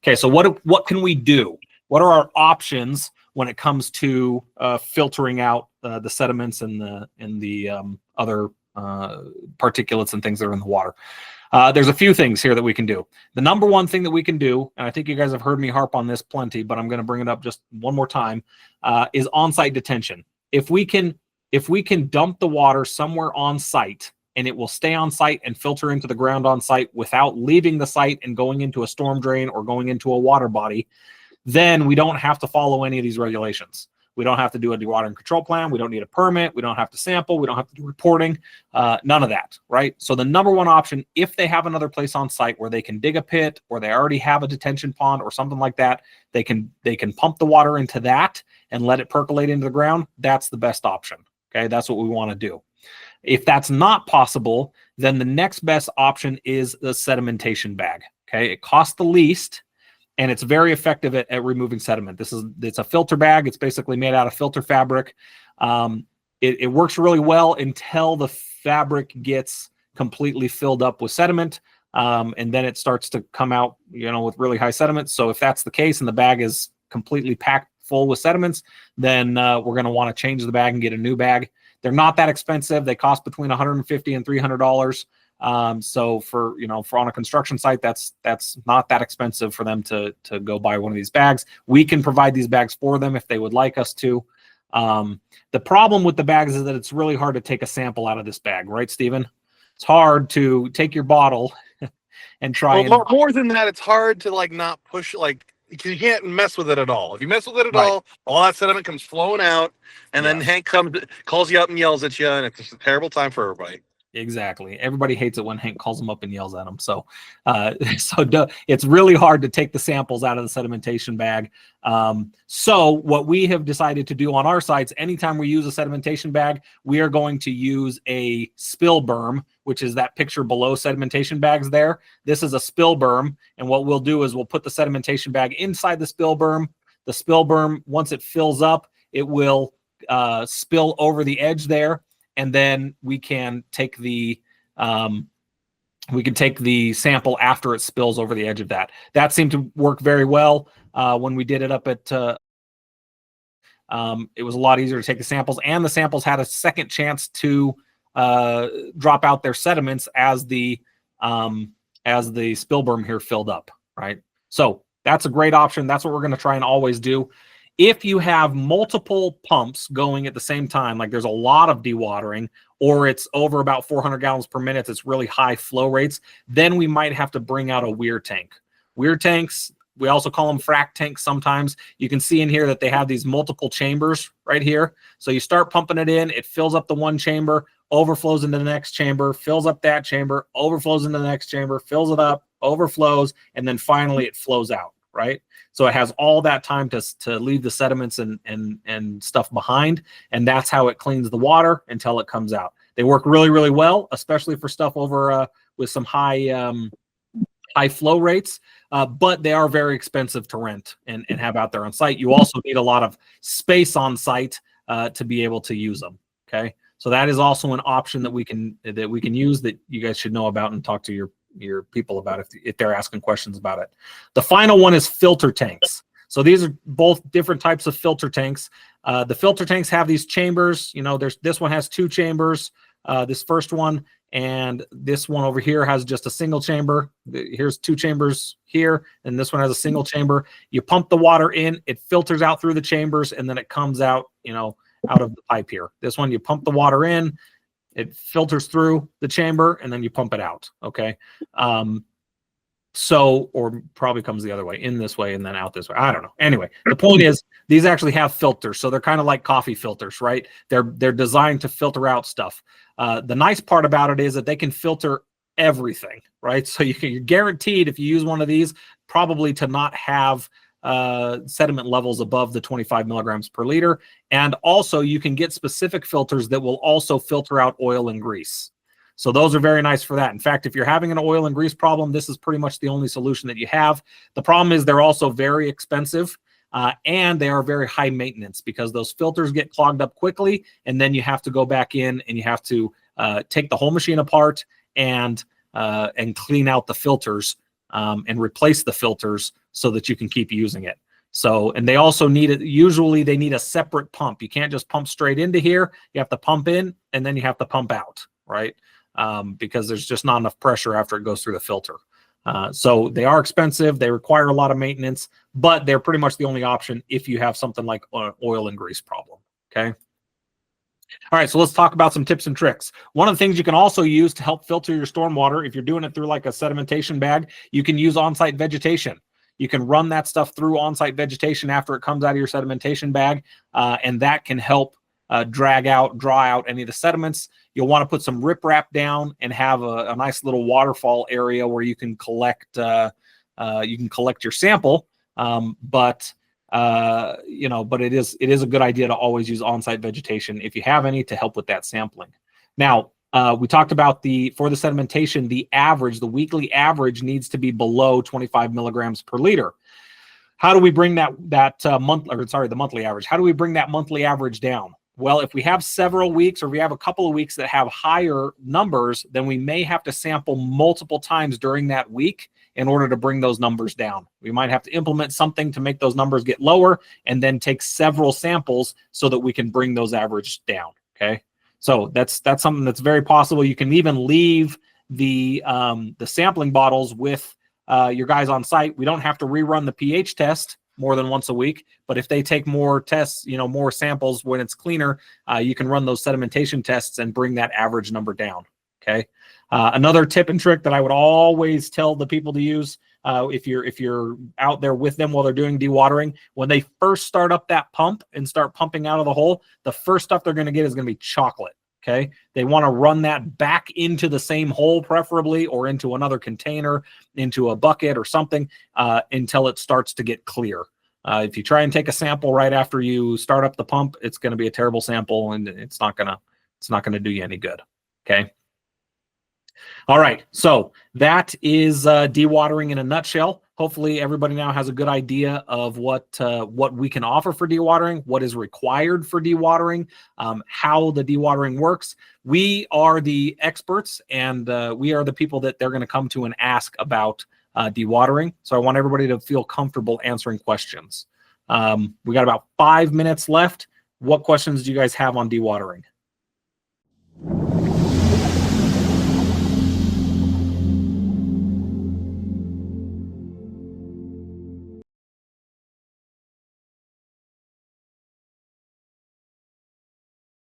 Okay, so what can we do? What are our options when it comes to filtering out the sediments and the other particulates and things that are in the water? There's a few things here that we can do. The number one thing that we can do, and I think you guys have heard me harp on this plenty, but I'm going to bring it up just one more time, is on-site detention. If we can dump the water somewhere on site and it will stay on site and filter into the ground on site without leaving the site and going into a storm drain or going into a water body, then we don't have to follow any of these regulations. We don't have to do a dewatering control plan. We don't need a permit. We don't have to sample. We don't have to do reporting. None of that, right? So the number one option, if they have another place on site where they can dig a pit or they already have a detention pond or something like that, they can pump the water into that and let it percolate into the ground. That's the best option. Okay, that's what we want to do. If that's not possible, then the next best option is the sedimentation bag. Okay, it costs the least, and it's very effective at removing sediment. It's a filter bag. It's basically made out of filter fabric. It works really well until the fabric gets completely filled up with sediment, and then it starts to come out, with really high sediment. So if that's the case and the bag is completely packed full with sediments, then we're going to want to change the bag and get a new bag. They're not that expensive. They cost between $150 and $300. So for on a construction site, that's not that expensive for them to go buy one of these bags. We can provide these bags for them if they would like us to. The problem with the bags is that it's really hard to take a sample out of this bag, right, Stephen? It's hard to take your bottle and try. Well, more than that, it's hard to not push you can't mess with it at all. If you mess with it at all that sediment comes flowing out, and then Hank calls you up and yells at you, and it's just a terrible time for everybody. Exactly. Everybody hates it when Hank calls them up and yells at them. So, it's really hard to take the samples out of the sedimentation bag. So what we have decided to do on our sites, anytime we use a sedimentation bag, we are going to use a spill berm, which is that picture below sedimentation bags there. This is a spill berm. And what we'll do is we'll put the sedimentation bag inside the spill berm. The spill berm, once it fills up, it will spill over the edge there. And then we can take the sample after it spills over the edge of that. That seemed to work very well when we did it up at. It was a lot easier to take the samples, and the samples had a second chance to drop out their sediments as the spill berm here filled up. Right, so that's a great option. That's what we're going to try and always do. If you have multiple pumps going at the same time, like there's a lot of dewatering, or it's over about 400 gallons per minute, it's really high flow rates, then we might have to bring out a weir tank. Weir tanks, we also call them frac tanks sometimes. You can see in here that they have these multiple chambers right here. So you start pumping it in, it fills up the one chamber, overflows into the next chamber, fills up that chamber, overflows into the next chamber, fills it up, overflows, and then finally it flows out, right? So it has all that time to leave the sediments and stuff behind, and that's how it cleans the water until it comes out. They work really, really well, especially for stuff over with some high flow rates, but they are very expensive to rent and have out there on site. You also need a lot of space on site to be able to use them. Okay, so that is also an option that we can use that you guys should know about and talk to your people about if they're asking questions about it. The final one is filter tanks. So these are both different types of filter tanks. The filter tanks have these chambers. This one has two chambers, this first one, and this one over here has just a single chamber. Here's two chambers here, and this one has a single chamber. You pump the water in, it filters out through the chambers, and then it comes out, out of the pipe here. This one, you pump the water in, it filters through the chamber, and then you pump it out. Okay. Or probably comes the other way, in this way and then out this way. I don't know. Anyway, the point is these actually have filters. So they're kind of like coffee filters, right? They're designed to filter out stuff. The nice part about it is that they can filter everything, right? So you're guaranteed, if you use one of these, probably to not have sediment levels above the 25 milligrams per liter. And also you can get specific filters that will also filter out oil and grease. So those are very nice for that. In fact, if you're having an oil and grease problem, this is pretty much the only solution that you have. The problem is they're also very expensive and they are very high maintenance because those filters get clogged up quickly. And then you have to go back in and you have to take the whole machine apart and clean out the filters and replace the filters so that you can keep using it. So, and they also need it. Usually they need a separate pump. You can't just pump straight into here. You have to pump in and then you have to pump out, right? Because there's just not enough pressure after it goes through the filter. So they are expensive. They require a lot of maintenance, but they're pretty much the only option if you have something like an oil and grease problem. Okay. All right, so let's talk about some tips and tricks. One of the things you can also use to help filter your stormwater, if you're doing it through like a sedimentation bag, you can use on-site vegetation. You can run that stuff through on-site vegetation after it comes out of your sedimentation bag, and that can help dry out any of the sediments. You'll want to put some riprap down and have a nice little waterfall area where you can collect your sample. But it is a good idea to always use on-site vegetation if you have any to help with that sampling. Now, we talked about for the sedimentation, the weekly average needs to be below 25 milligrams per liter. How do we bring the monthly average? How do we bring that monthly average down? Well, if we have several weeks or we have a couple of weeks that have higher numbers, then we may have to sample multiple times during that week in order to bring those numbers down. We might have to implement something to make those numbers get lower and then take several samples so that we can bring those averages down, okay? So that's something that's very possible. You can even leave the sampling bottles with your guys on site. We don't have to rerun the pH test more than once a week, but if they take more tests, more samples when it's cleaner, you can run those sedimentation tests and bring that average number down, okay? Another tip and trick that I would always tell the people to use, if you're out there with them while they're doing dewatering, when they first start up that pump and start pumping out of the hole, the first stuff they're going to get is going to be chocolate. Okay, they want to run that back into the same hole, preferably, or into another container, into a bucket or something, until it starts to get clear. If you try and take a sample right after you start up the pump, it's going to be a terrible sample, and it's not gonna do you any good. Okay. All right, so that is dewatering in a nutshell. Hopefully everybody now has a good idea of what we can offer for dewatering, what is required for dewatering, how the dewatering works. We are the experts, and we are the people that they're going to come to and ask about dewatering. So I want everybody to feel comfortable answering questions. We got about 5 minutes left. What questions do you guys have on dewatering?